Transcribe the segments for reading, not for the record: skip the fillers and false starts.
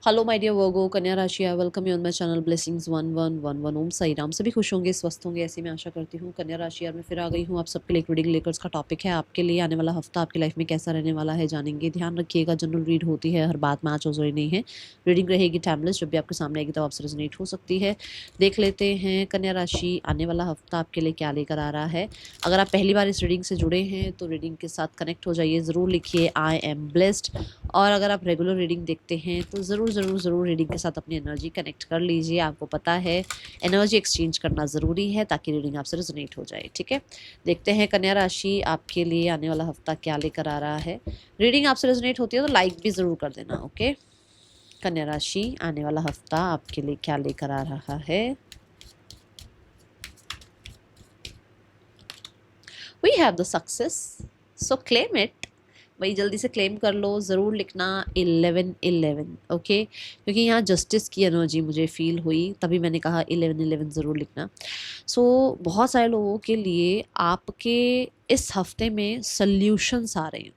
Hello my dear वर्गो, कन्या राशि, I welcome you on my channel blessings 1111। ओम साई राम। सभी खुश होंगे, स्वस्थ होंगे, ऐसी मैं आशा करती हूँ। कन्या राशि यार मैं फिर आ गई हूँ आप सबके लिए एक रीडिंग लेकर। उसका टॉपिक है आपके लिए आने वाला हफ्ता आपकी लाइफ में कैसा रहने वाला है, जानेंगे। ध्यान रखिएगा, जनरल रीड होती है, हर बात मैच हो जरूरी नहीं है। रीडिंग रहेगी टाइमलेस, जब भी आपके सामने आएगी तब आपसे रेजोनेट हो सकती है। देख लेते हैं कन्या राशि आने वाला हफ्ता आपके लिए क्या लेकर आ रहा है। अगर आप पहली बार इस रीडिंग से जुड़े हैं तो रीडिंग के साथ कनेक्ट हो जाइए, ज़रूर लिखिए आई एम ब्लेस्ड। और अगर आप रेगुलर रीडिंग देखते हैं तो ज़रूर ज़रूर ज़रूर रीडिंग के साथ अपनी एनर्जी कनेक्ट कर लीजिए। आपको पता है एनर्जी एक्सचेंज करना ज़रूरी है ताकि रीडिंग आपसे रेजोनेट हो जाए। ठीक है, देखते हैं कन्या राशि आपके लिए आने वाला हफ्ता क्या लेकर आ रहा है। रीडिंग आपसे रेजोनेट होती है तो लाइक भी ज़रूर कर देना। ओके, कन्या राशि आने वाला हफ्ता आपके लिए क्या लेकर आ रहा है। We have the success, so claim it. भाई जल्दी से क्लेम कर लो, ज़रूर लिखना 1111। ओके, क्योंकि यहाँ जस्टिस की एनर्जी मुझे फील हुई, तभी मैंने कहा 1111 ज़रूर लिखना। सो बहुत सारे लोगों के लिए आपके इस हफ्ते में सल्यूशंस आ रहे हैं।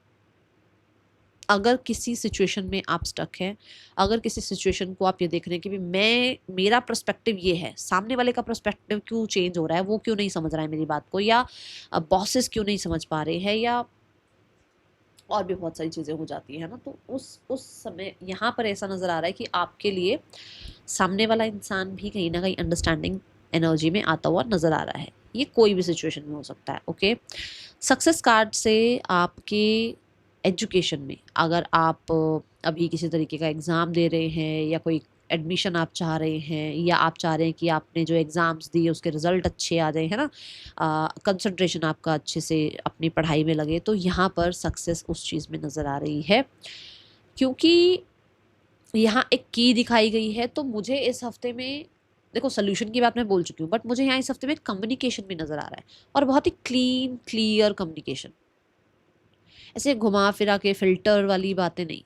अगर किसी सिचुएशन में आप स्टक हैं, अगर किसी सिचुएशन को आप ये देख रहे हैं कि भी मेरा पर्सपेक्टिव ये है, सामने वाले का पर्सपेक्टिव क्यों चेंज हो रहा है, वो क्यों नहीं समझ रहा है मेरी बात को, या बॉसेस क्यों नहीं समझ पा रहे हैं, या और भी बहुत सारी चीज़ें हो जाती है ना। तो उस समय यहाँ पर ऐसा नज़र आ रहा है कि आपके लिए सामने वाला इंसान भी कहीं ना कहीं अंडरस्टैंडिंग एनर्जी में आता हुआ नज़र आ रहा है। ये कोई भी सिचुएशन में हो सकता है। ओके, सक्सेस कार्ड से आपके एजुकेशन में, अगर आप अभी किसी तरीके का एग्ज़ाम दे रहे हैं या कोई एडमिशन आप चाह रहे हैं, या आप चाह रहे हैं कि आपने जो एग्ज़ाम्स दिए उसके रिज़ल्ट अच्छे आ जाए, है ना, कंसंट्रेशन आपका अच्छे से अपनी पढ़ाई में लगे, तो यहाँ पर सक्सेस उस चीज़ में नज़र आ रही है। क्योंकि यहाँ एक की दिखाई गई है, तो मुझे इस हफ्ते में, देखो सोल्यूशन की बात मैं बोल चुकी हूँ, बट मुझे यहाँ इस हफ्ते में कम्युनिकेशन भी नज़र आ रहा है, और बहुत ही क्लीन क्लियर कम्युनिकेशन। ऐसे घुमा फिरा के फिल्टर वाली बातें नहीं,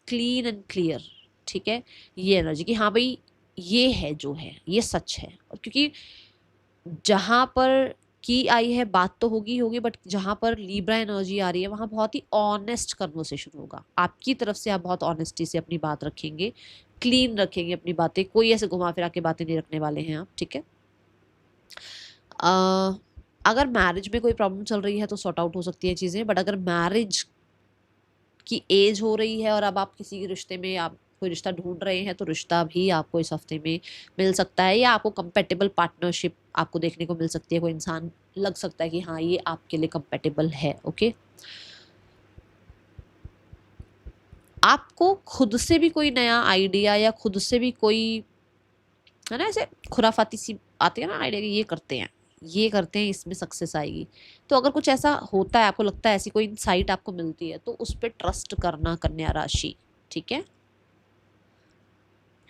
क्लीन एंड क्लियर। ठीक है, ये एनर्जी कि हाँ भाई ये है जो है, ये सच है। और क्योंकि जहाँ पर की आई है बात तो होगी होगी, बट जहाँ पर लीब्रा एनर्जी आ रही है वहाँ बहुत ही ऑनेस्ट कन्वर्सेशन होगा। आपकी तरफ से आप बहुत ऑनेस्टी से अपनी बात रखेंगे, क्लीन रखेंगे अपनी बातें, कोई ऐसे घुमा फिरा के बातें नहीं रखने वाले हैं आप। ठीक है, अगर मैरिज में कोई प्रॉब्लम चल रही है तो सॉर्ट आउट हो सकती है चीज़ें, बट अगर मैरिज की एज हो रही है और अब आप किसी रिश्ते में, आप कोई रिश्ता ढूंढ रहे हैं, तो रिश्ता भी आपको इस हफ्ते में मिल सकता है, या आपको कंपेटेबल पार्टनरशिप आपको देखने को मिल सकती है। कोई इंसान लग सकता है कि हाँ ये आपके लिए कंपेटेबल है। ओके, आपको खुद से भी कोई नया आइडिया, या खुद से भी कोई, है ना, ऐसे खुराफाती सी आती है ना आइडिया कि ये करते हैं, ये करते हैं, इसमें सक्सेस आएगी। तो अगर कुछ ऐसा होता है, आपको लगता है ऐसी कोई इंसाइट आपको मिलती है, तो उस पर ट्रस्ट करना कन्या राशि। ठीक है,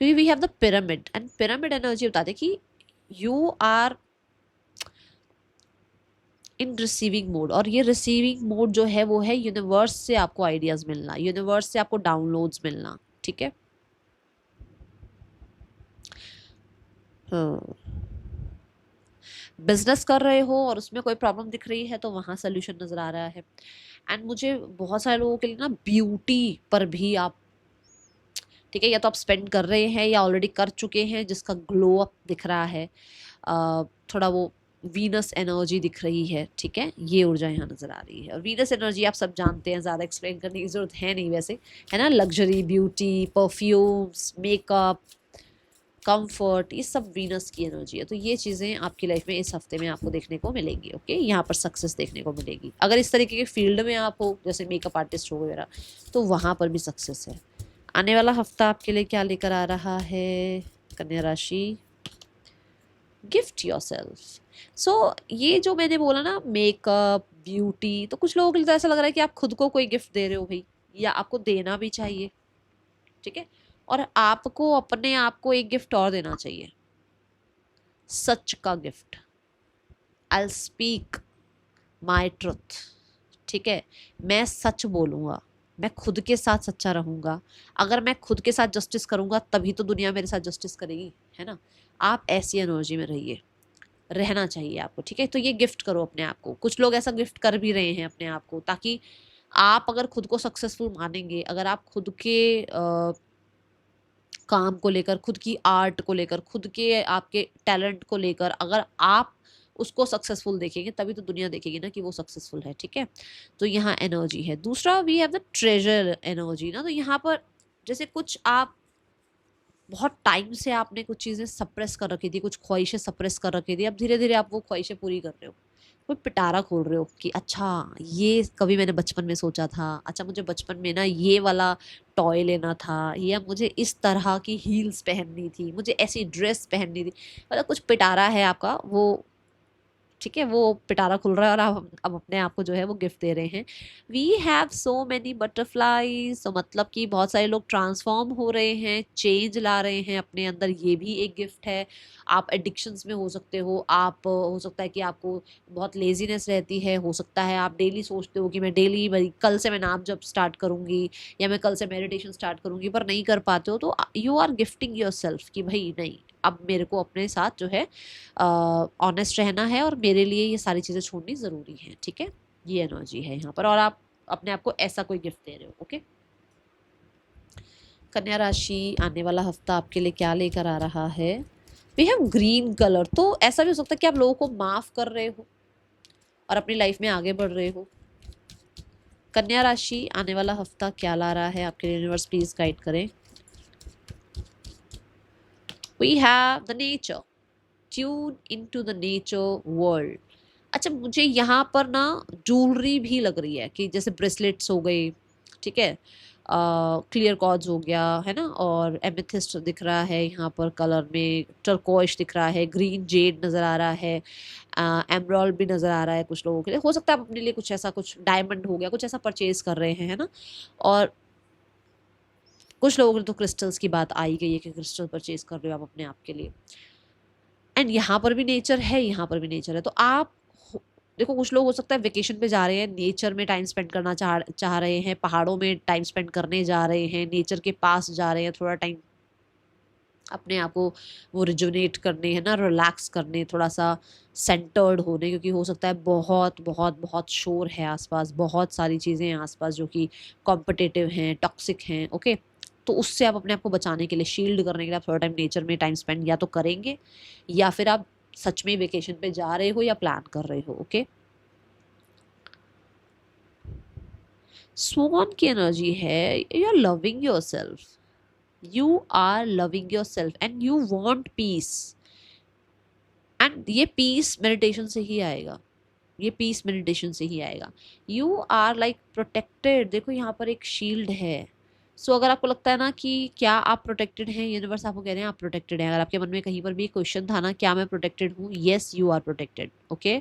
क्योंकि we have the pyramid, and pyramid energy बताते कि you are in receiving mode, और ये रिसीविंग मोड जो है वो है यूनिवर्स से आपको आइडियाज मिलना, यूनिवर्स से आपको डाउनलोड्स मिलना। ठीक है, हाँ, बिजनेस कर रहे हो और उसमें कोई प्रॉब्लम दिख रही है तो वहां सोल्यूशन नजर आ रहा है। एंड मुझे बहुत सारे लोगों के लिए ना ब्यूटी पर भी आप, ठीक है, या तो आप स्पेंड कर रहे हैं या ऑलरेडी कर चुके हैं, जिसका ग्लो अप दिख रहा है, थोड़ा वो वीनस एनर्जी दिख रही है। ठीक है, ये ऊर्जा यहाँ नजर आ रही है। और वीनस एनर्जी आप सब जानते हैं, ज़्यादा एक्सप्लेन करने की जरूरत है नहीं वैसे, है ना। Luxury, beauty, perfumes, makeup, comfort, ये सब वीनस की एनर्जी है। तो ये चीज़ें आपकी लाइफ में इस हफ्ते में आपको देखने को मिलेंगी। ओके, यहाँ पर सक्सेस देखने को मिलेगी। अगर इस तरीके के फील्ड में आप हो, जैसे मेकअप आर्टिस्ट हो वगैरह, तो वहाँ पर भी सक्सेस है। आने वाला हफ्ता आपके लिए क्या लेकर आ रहा है कन्या राशि। Gift your self. सो ये जो मैंने बोला ना, मेकअप, ब्यूटी, तो कुछ लोगों को तो ऐसा लग रहा है कि आप खुद को कोई गिफ्ट दे रहे हो भाई, या आपको देना भी चाहिए। ठीक है, और आपको अपने आप को एक गिफ्ट और देना चाहिए, सच का gift. I speak my truth. ठीक है, मैं सच बोलूंगा, मैं खुद के साथ सच्चा रहूंगा। अगर मैं खुद के साथ जस्टिस करूंगा तभी तो दुनिया मेरे साथ जस्टिस करेगी, है ना। आप ऐसी एनर्जी में रहिए, रहना चाहिए आपको। ठीक है, तो ये गिफ्ट करो अपने आप को। कुछ लोग ऐसा गिफ्ट कर भी रहे हैं अपने आप को, ताकि आप अगर खुद को सक्सेसफुल मानेंगे, अगर आप खुद के काम को लेकर, खुद की आर्ट को लेकर, खुद के आपके टैलेंट को लेकर, अगर आप उसको सक्सेसफुल देखेंगे तभी तो दुनिया देखेगी ना कि वो सक्सेसफुल है, ठीक है। तो यहाँ एनर्जी है। दूसरा we have the treasure energy ना, तो यहाँ पर जैसे कुछ आप बहुत टाइम से आपने कुछ चीज़ें सप्रेस कर रखी थी, कुछ ख्वाहिशें सप्रेस कर रखी थी, अब धीरे धीरे आप वो ख्वाहिशें पूरी कर रहे हो, कोई पिटारा खोल रहे हो कि अच्छा ये कभी मैंने बचपन में सोचा था, अच्छा मुझे बचपन में ना ये वाला टॉय लेना था, या मुझे इस तरह की हील्स पहननी थी, मुझे ऐसी ड्रेस पहननी थी, मतलब कुछ पिटारा है आपका वो, ठीक है, वो पिटारा खुल रहा है और आप अब अपने आप को जो है वो गिफ्ट दे रहे हैं। We have so many butterflies, तो मतलब कि बहुत सारे लोग ट्रांसफॉर्म हो रहे हैं, चेंज ला रहे हैं अपने अंदर, ये भी एक गिफ्ट है। आप एडिक्शंस में हो सकते हो, आप हो सकता है कि आपको बहुत लेजीनेस रहती है, हो सकता है आप डेली सोचते हो कि मैं डेली भाई कल से मैं नाम जब स्टार्ट करूँगी या मैं कल से मेडिटेशन स्टार्ट करूँगी, पर नहीं कर पाते हो, तो you are gifting yourself कि भाई नहीं, अब मेरे को अपने साथ जो है ऑनेस्ट रहना है और मेरे लिए ये सारी चीज़ें छोड़नी ज़रूरी है, ठीक है। ये एनर्जी है यहाँ पर, और आप अपने आप को ऐसा कोई गिफ्ट दे रहे हो, ओके। कन्या राशि, आने वाला हफ्ता आपके लिए क्या लेकर आ रहा है? वी हैव ग्रीन कलर, तो ऐसा भी हो सकता है कि आप लोगों को माफ़ कर रहे हो और अपनी लाइफ में आगे बढ़ रहे हो। कन्या राशि, आने वाला हफ्ता क्या ला रहा है आपके लिए? यूनिवर्स प्लीज गाइड करें। We have the nature, tune into the nature world. अच्छा, मुझे यहाँ पर ना ज्वेलरी भी लग रही है कि जैसे ब्रेसलेट्स हो गए, ठीक है, क्लियर कॉर्ड्स हो गया है ना, और एमेथिस्ट दिख रहा है यहाँ पर कलर में, टर्कोइश दिख रहा है, ग्रीन जेड नज़र आ रहा है, एमरल्ड भी नज़र आ रहा है कुछ लोगों के लिए। हो सकता है आप अपने लिए कुछ ऐसा, कुछ डायमंड हो गया, कुछ ऐसा परचेज कर रहे हैं, है ना। और कुछ लोगों के लिए तो क्रिस्टल्स की बात आई गई है कि क्रिस्टल परचेज कर रहे हो आप अपने आप के लिए। एंड यहाँ पर भी नेचर है, यहाँ पर भी नेचर है, तो आप देखो, कुछ लोग हो सकता है वेकेशन पे जा रहे हैं, नेचर में टाइम स्पेंड करना चाह रहे हैं, पहाड़ों में टाइम स्पेंड करने जा रहे हैं, नेचर के पास जा रहे हैं, थोड़ा टाइम अपने आप को वो रिजुनेट करने, है ना, रिलैक्स करने, थोड़ा सा सेंटर्ड होने, क्योंकि हो सकता है बहुत बहुत बहुत शोर है आसपास, बहुत सारी चीज़ें हैं आसपास जो कि कॉम्पिटिटिव हैं, टॉक्सिक हैं, ओके। तो उससे आप अपने आप को बचाने के लिए, शील्ड करने के लिए आप थोड़ा टाइम नेचर में टाइम स्पेंड या तो करेंगे, या फिर आप सच में वेकेशन पे जा रहे हो या प्लान कर रहे हो, ओके। स्वान की एनर्जी है, you are loving yourself, you are loving yourself and you want peace, and ये पीस मेडिटेशन से ही आएगा, ये पीस मेडिटेशन से ही आएगा। यू आर लाइक प्रोटेक्टेड, देखो यहाँ पर एक शील्ड है। सो अगर आपको लगता है ना कि क्या आप प्रोटेक्टेड हैं, यूनिवर्स आपको कह रहे हैं आप प्रोटेक्टेड हैं। अगर आपके मन में कहीं पर भी क्वेश्चन था ना, क्या मैं प्रोटेक्टेड हूँ, yes you are protected, okay.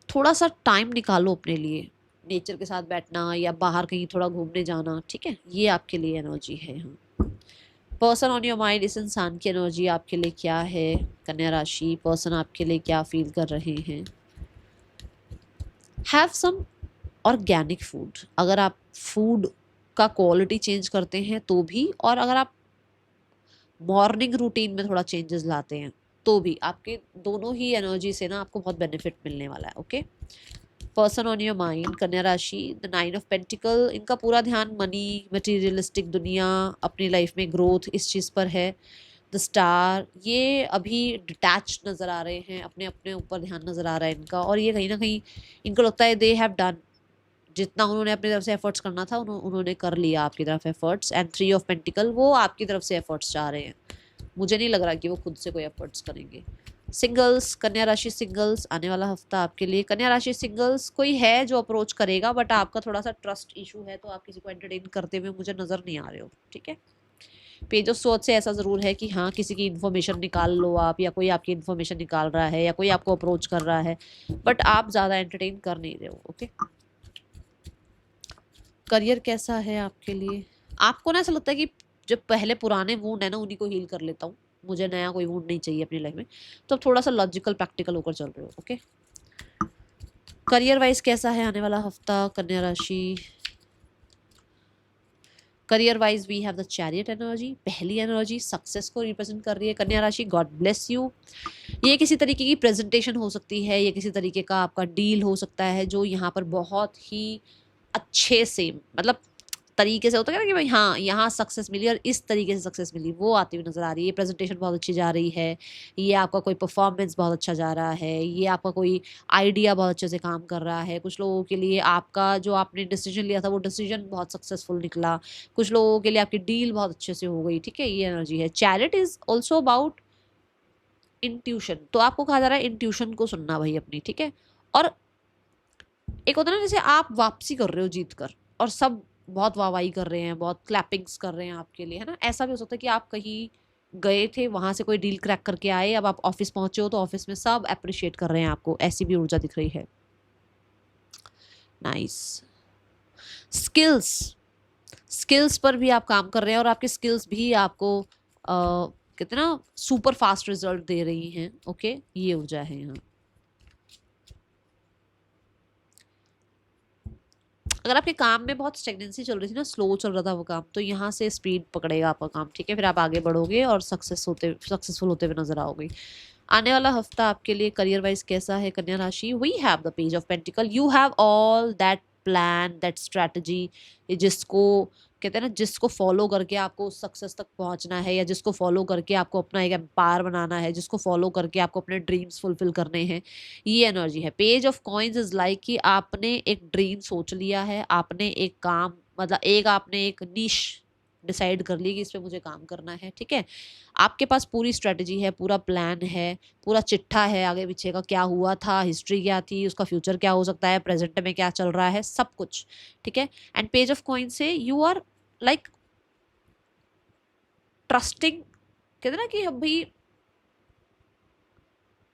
थोड़ा सा टाइम निकालो अपने लिए, नेचर के साथ बैठना या बाहर कहीं थोड़ा घूमने जाना, ठीक है, ये आपके लिए एनर्जी है यहाँ। पर्सन ऑन योर माइंड, इस इंसान की एनर्जी आपके लिए क्या है? कन्या राशि, पर्सन आपके लिए क्या फील कर रहे हैं? हैव सम ऑर्गेनिक फूड, अगर आप फूड का क्वालिटी चेंज करते हैं तो भी, और अगर आप मॉर्निंग रूटीन में थोड़ा चेंजेस लाते हैं तो भी, आपके दोनों ही एनर्जी से ना आपको बहुत बेनिफिट मिलने वाला है, okay. Person on your mind, कन्या राशि, द 9 ऑफ पेंटिकल, इनका पूरा ध्यान मनी, मटीरियलिस्टिक दुनिया, अपनी लाइफ में ग्रोथ, इस चीज़ पर है। द स्टार, ये अभी डिटैच नज़र आ रहे हैं, अपने अपने ऊपर ध्यान नज़र आ रहा है इनका, और ये कहीं ना कहीं इनको लगता है दे हैव डन, जितना उन्होंने अपनी तरफ से एफर्ट्स करना था उन्होंने कर लिया आपकी तरफ एफर्ट्स। एंड 3 ऑफ पेंटिकल, वो आपकी तरफ से एफर्ट्स चाह रहे हैं, मुझे नहीं लग रहा कि वो खुद से कोई एफर्ट्स करेंगे। सिंगल्स, कन्या राशि सिंगल्स, आने वाला हफ्ता आपके लिए। कन्या राशि सिंगल्स, कोई है जो अप्रोच करेगा, बट आपका थोड़ा सा ट्रस्ट इशू है, तो आप किसी को एंटरटेन करते हुए मुझे नज़र नहीं आ रहे हो, ठीक है। पेज ऑफ सोच से ऐसा ज़रूर है कि हाँ, किसी की इन्फॉर्मेशन निकाल लो आप, या कोई आपकी इन्फॉर्मेशन निकाल रहा है, या कोई आपको अप्रोच कर रहा है, बट आप ज़्यादा एंटरटेन कर नहीं रहे हो, ओके। करियर कैसा है आपके लिए? आपको ना ऐसा लगता है कि जो पहले पुराने वूंड है ना, उन्हीं को हील कर लेता हूँ, मुझे नया कोई वूंड नहीं चाहिए अपनी लाइफ में, तो अब थोड़ा सा लॉजिकल प्रैक्टिकल होकर चल रहे हो, ओके। करियर वाइज कैसा है आने वाला हफ्ता, कन्या राशि? Career wise we have the chariot energy, पहली एनर्जी सक्सेस को रिप्रेजेंट कर रही है कन्या राशि। गॉड ब्लेस यू, ये किसी तरीके की प्रेजेंटेशन हो सकती है, ये किसी तरीके का आपका डील हो सकता है जो यहाँ पर बहुत ही अच्छे से, मतलब तरीके से होता है ना कि भाई हाँ यहाँ सक्सेस मिली और इस तरीके से सक्सेस मिली, वो आती हुई नज़र आ रही है। ये प्रेजेंटेशन बहुत अच्छी जा रही है, ये आपका कोई परफॉर्मेंस बहुत अच्छा जा रहा है, ये आपका कोई आइडिया बहुत अच्छे से काम कर रहा है। कुछ लोगों के लिए आपका जो आपने डिसीजन लिया था वो डिसीजन बहुत सक्सेसफुल निकला, कुछ लोगों के लिए आपकी डील बहुत अच्छे से हो गई, ठीक है, ये एनर्जी है। Chariot is also about intuition, तो आपको कहा जा रहा है इंट्यूशन को सुनना भाई अपनी, ठीक है। और एक होता है ना जैसे आप वापसी कर रहे हो जीत कर और सब बहुत वाहवाही कर रहे हैं, बहुत क्लैपिंग्स कर रहे हैं आपके लिए, है ना। ऐसा भी हो सकता है कि आप कहीं गए थे, वहां से कोई डील क्रैक करके आए, अब आप ऑफिस पहुंचे हो तो ऑफिस में सब अप्रिशिएट कर रहे हैं आपको, ऐसी भी ऊर्जा दिख रही है। नाइस। स्किल्स, स्किल्स पर भी आप काम कर रहे हैं और आपके स्किल्स भी आपको कितना सुपर फास्ट रिजल्ट दे रही हैं। ओके, ये ऊर्जा है यहाँ। अगर आपके काम में बहुत स्टेगनेंसी चल रही थी ना, स्लो चल रहा था वो काम, तो यहाँ से स्पीड पकड़ेगा आपका काम, ठीक है, फिर आप आगे बढ़ोगे और सक्सेसफुल होते हुए नजर आओगे। आने वाला हफ्ता आपके लिए करियर वाइज कैसा है कन्या राशि? We have the page of pentacle, you have all that plan, that strategy, जिसको कहते हैं ना, जिसको फॉलो करके आपको उस सक्सेस तक पहुंचना है, या जिसको फॉलो करके आपको अपना एक एम्पायर बनाना है, जिसको फॉलो करके आपको अपने ड्रीम्स फुलफिल करने हैं, ये एनर्जी है। Page of coins is like कि आपने एक ड्रीम सोच लिया है, आपने एक काम मतलब एक आपने एक निश डिसाइड कर ली कि इस पे मुझे काम करना है, ठीक है। आपके पास पूरी स्ट्रेटजी है, पूरा प्लान है, पूरा चिट्ठा है आगे पीछे का, क्या हुआ था, हिस्ट्री क्या थी, उसका फ्यूचर क्या हो सकता है, प्रेजेंट में क्या चल रहा है, सब कुछ, ठीक है। एंड पेज ऑफ कॉइन से यू आर लाइक ट्रस्टिंग, कहते हैं ना कि अभी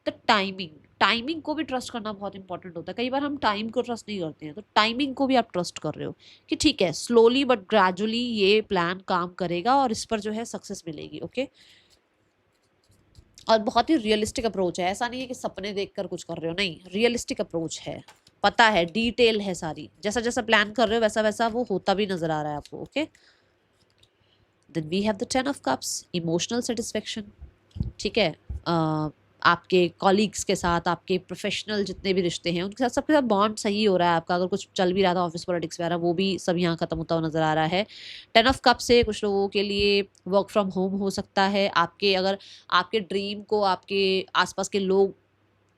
द टाइमिंग, टाइमिंग को भी ट्रस्ट करना बहुत इंपॉर्टेंट होता है। कई बार हम टाइम को ट्रस्ट नहीं करते हैं, तो टाइमिंग को भी आप ट्रस्ट कर रहे हो कि ठीक है, स्लोली बट ग्रेजुअली ये प्लान काम करेगा और इस पर जो है सक्सेस मिलेगी। ओके, और बहुत ही रियलिस्टिक अप्रोच है, ऐसा नहीं है कि सपने देखकर कुछ कर रहे हो, नहीं, रियलिस्टिक अप्रोच है, पता है, डिटेल है सारी, जैसा जैसा प्लान कर रहे हो वैसा वैसा वो होता भी नजर आ रहा है आपको। Okay, then we have the 10 of cups, emotional satisfaction, ठीक है। आपके कॉलीग्स के साथ, आपके प्रोफेशनल जितने भी रिश्ते हैं उनके साथ, सबके साथ बॉन्ड सही हो रहा है आपका। अगर कुछ चल भी रहा था ऑफिस पॉलिटिक्स वगैरह, वो भी सब यहाँ खत्म होता हुआ नजर आ रहा है। 10 ऑफ कप से कुछ लोगों के लिए वर्क फ्रॉम होम हो सकता है। आपके अगर आपके ड्रीम को आपके आसपास के लोग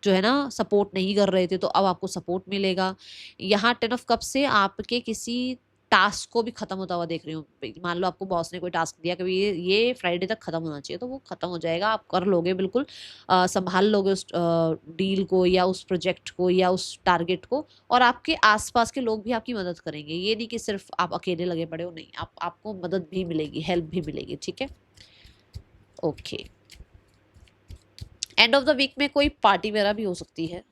जो है ना सपोर्ट नहीं कर रहे थे, तो अब आपको सपोर्ट मिलेगा। यहाँ 10 ऑफ कप से आपके किसी टास्क को भी खत्म होता हुआ देख रही हूँ। मान लो आपको बॉस ने कोई टास्क दिया कि ये फ्राइडे तक खत्म होना चाहिए, तो वो खत्म हो जाएगा, आप कर लोगे बिल्कुल, संभाल लोगे उस डील को या उस प्रोजेक्ट को या उस टारगेट को, और आपके आसपास के लोग भी आपकी मदद करेंगे। ये नहीं कि सिर्फ आप अकेले लगे पड़े हो, नहीं, आपको मदद भी मिलेगी, हेल्प भी मिलेगी, ठीक है। Okay, end of the week में कोई पार्टी वगैरह भी हो सकती है,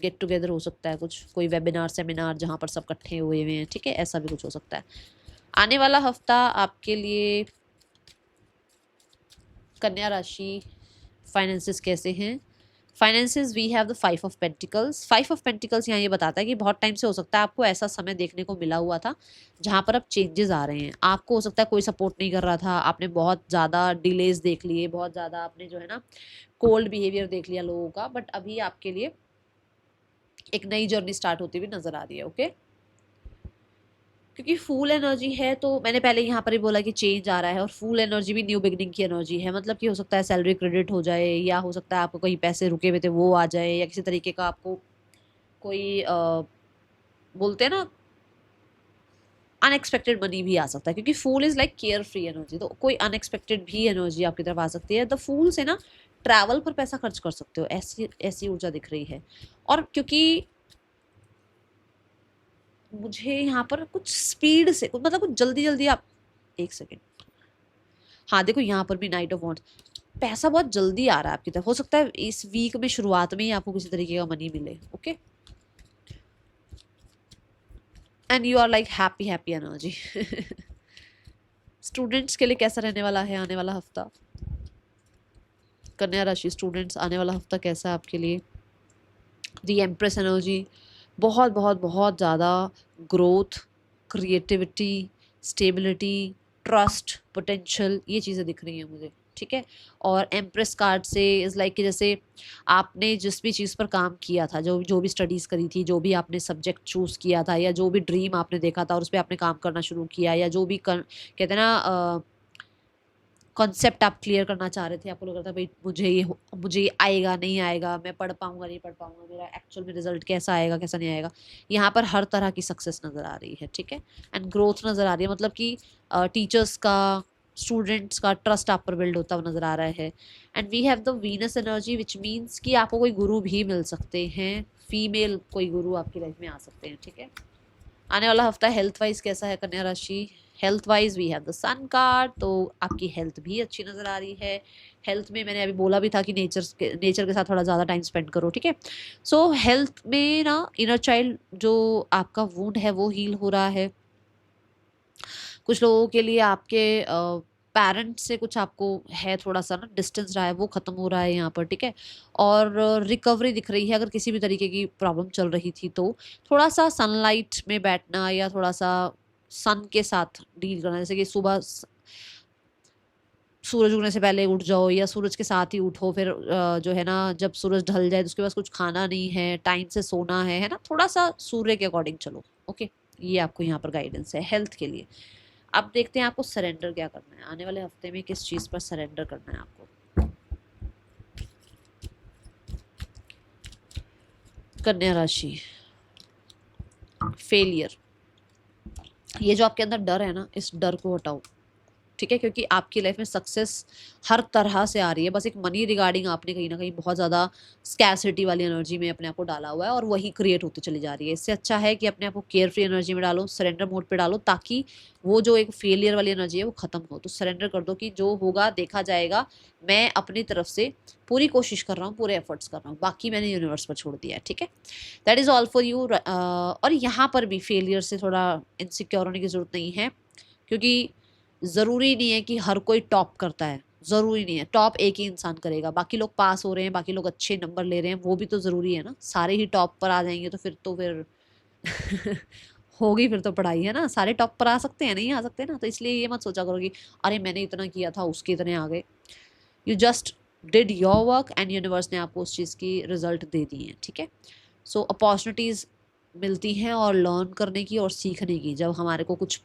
गेट टुगेदर हो सकता है, कुछ कोई वेबिनार सेमिनार जहाँ पर सब इकट्ठे हुए हुए हैं, ठीक है, ऐसा भी कुछ हो सकता है। आने वाला हफ्ता आपके लिए कन्या राशि फाइनेंसेस कैसे हैं? Finances we have the 5 of pentacles. 5 of pentacles यहाँ ये बताता है कि बहुत टाइम से हो सकता है आपको ऐसा समय देखने को मिला हुआ था जहाँ पर अब चेंजेस आ रहे हैं। आपको हो सकता है कोई सपोर्ट नहीं कर रहा था, आपने बहुत ज़्यादा डिलेज देख लिए, बहुत ज़्यादा आपने जो है ना कोल्ड बिहेवियर देख लिया लोगों का, बट अभी आपके लिए एक नई जर्नी स्टार्ट होती हुई नजर आ रही है। ओके, क्योंकि फूल एनर्जी है, तो मैंने पहले यहाँ पर ही बोला कि चेंज आ रहा है, और फूल एनर्जी भी न्यू बिगनिंग की एनर्जी है। मतलब कि हो सकता है सैलरी क्रेडिट हो जाए, या हो सकता है आपको कहीं पैसे रुके हुए थे वो आ जाए, या किसी तरीके का आपको कोई बोलते हैं ना अनएक्सपेक्टेड मनी भी आ सकता है, क्योंकि fool is like carefree energy, तो कोई अनएक्सपेक्टेड भी एनर्जी आपकी तरफ आ सकती है। द फूल से ना ट्रैवल पर पैसा खर्च कर सकते हो, ऐसी ऐसी ऊर्जा दिख रही है। और क्योंकि मुझे यहाँ पर कुछ स्पीड से मतलब कुछ जल्दी जल्दी आप, एक सेकेंड, हाँ देखो यहाँ पर भी नाइट ऑफ वॉन्ट्स, पैसा बहुत जल्दी आ रहा है आपकी तरफ। हो सकता है इस वीक में शुरुआत में ही आपको किसी तरीके का मनी मिले। Okay, and you are like happy happy energy. Students के लिए कैसा रहने वाला है आने वाला हफ्ता? कन्या राशि स्टूडेंट्स, आने वाला हफ्ता कैसा है आपके लिए? दी एम्प्रेस एनर्जी, बहुत बहुत बहुत ज़्यादा growth, creativity, stability, trust, potential, ये चीज़ें दिख रही हैं मुझे। ठीक है। और एम्प्रेस कार्ड से इज़ लाइक कि जैसे आपने जिस भी चीज़ पर काम किया था, जो जो भी स्टडीज़ करी थी, जो भी आपने सब्जेक्ट चूज़ किया था, या जो भी ड्रीम आपने देखा था और उस पे आपने काम करना शुरू किया, या जो भी कहते हैं ना कॉन्सेप्ट आप क्लियर करना चाह रहे थे, आपको लग रहा था भाई मुझे ये आएगा नहीं आएगा, मैं पढ़ पाऊंगा नहीं पढ़ पाऊंगा, मेरा एक्चुअल में रिजल्ट कैसा आएगा कैसा नहीं आएगा, यहाँ पर हर तरह की सक्सेस नज़र आ रही है, ठीक है। एंड ग्रोथ नज़र आ रही है, मतलब कि टीचर्स का, स्टूडेंट्स का ट्रस्ट आप पर बिल्ड होता हुआ नज़र आ रहा है। And we have the Venus energy which means कि आपको कोई गुरु भी मिल सकते हैं, फीमेल कोई गुरु आपकी लाइफ में आ सकते हैं, ठीक है। आने वाला हफ्ता हेल्थ वाइज कैसा है कन्या राशि? Health wise we have the sun card, तो आपकी हेल्थ भी अच्छी नज़र आ रही है। हेल्थ में मैंने अभी बोला भी था कि नेचर के साथ थोड़ा ज़्यादा टाइम स्पेंड करो, ठीक है। सो हेल्थ में ना इनर चाइल्ड जो आपका वुंड है वो हील हो रहा है। कुछ लोगों के लिए आपके पेरेंट्स से कुछ आपको है थोड़ा सा ना डिस्टेंस रहा है, वो ख़त्म हो रहा है यहाँ पर, ठीक है। और रिकवरी दिख रही है, अगर किसी भी तरीके की प्रॉब्लम चल रही थी तो थोड़ा सा सनलाइट में बैठना या थोड़ा सा सन के साथ डील करना, जैसे कि सुबह सूरज उगने से पहले उठ जाओ या सूरज के साथ ही उठो, फिर जो है ना जब सूरज ढल जाए तो उसके बाद कुछ खाना नहीं है, टाइम से सोना है ना, थोड़ा सा सूर्य के अकॉर्डिंग चलो, ओके। ये आपको यहाँ पर गाइडेंस है हेल्थ के लिए। अब देखते हैं आपको सरेंडर क्या करना है आने वाले हफ्ते में, किस चीज़ पर सरेंडर करना है आपको। कन्या राशि, फेलियर, ये जो आपके अंदर डर है ना, इस डर को हटाओ, ठीक है। क्योंकि आपकी लाइफ में सक्सेस हर तरह से आ रही है, बस एक मनी रिगार्डिंग आपने कहीं ना कहीं बहुत ज़्यादा स्कैरसिटी वाली एनर्जी में अपने आप को डाला हुआ है और वही क्रिएट होती चली जा रही है। इससे अच्छा है कि अपने आप को केयर फ्री एनर्जी में डालो, सरेंडर मोड पे डालो, ताकि वो जो एक फेलियर वाली एनर्जी है वो खत्म हो। तो सरेंडर कर दो कि जो होगा देखा जाएगा, मैं अपनी तरफ से पूरी कोशिश कर रहा हूँ, पूरे एफर्ट्स कर रहा हूँ, बाकी मैंने यूनिवर्स पर छोड़ दिया है, ठीक है। That is all for you. और यहाँ पर भी फेलियर से थोड़ा इनसिक्योर होने की ज़रूरत नहीं है, क्योंकि ज़रूरी नहीं है कि हर कोई टॉप करता है, ज़रूरी नहीं है टॉप एक ही इंसान करेगा, बाकी लोग पास हो रहे हैं, बाकी लोग अच्छे नंबर ले रहे हैं, वो भी तो ज़रूरी है ना। सारे ही टॉप पर आ जाएंगे तो फिर होगी फिर तो पढ़ाई, है ना। सारे टॉप पर आ सकते हैं? नहीं आ सकते ना। तो इसलिए ये मत सोचा करो कि अरे मैंने इतना किया था उसके इतने आ गए। You just did your work and universe ने आपको उस चीज़ की रिजल्ट दे दी है, ठीक है। सो अपॉर्चुनिटीज़ मिलती हैं और लर्न करने की और सीखने की, जब हमारे को कुछ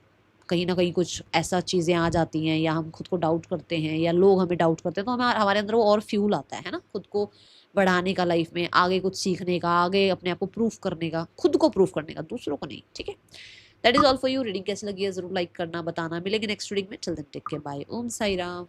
कहीं ना कहीं कुछ ऐसा चीज़ें आ जाती हैं या हम खुद को डाउट करते हैं या लोग हमें डाउट करते हैं, तो हमारे अंदर वो और फ्यूल आता है ना, खुद को बढ़ाने का, लाइफ में आगे कुछ सीखने का, आगे अपने आप को प्रूफ करने का, खुद को प्रूफ करने का, दूसरों को नहीं, ठीक है। That is all for you. Reading कैसी लगी है जरूर लाइक करना, बताना। मिलेंगे नेक्स्ट रीडिंग में। चल देन टेक केयर, बाय, ओम साई राम।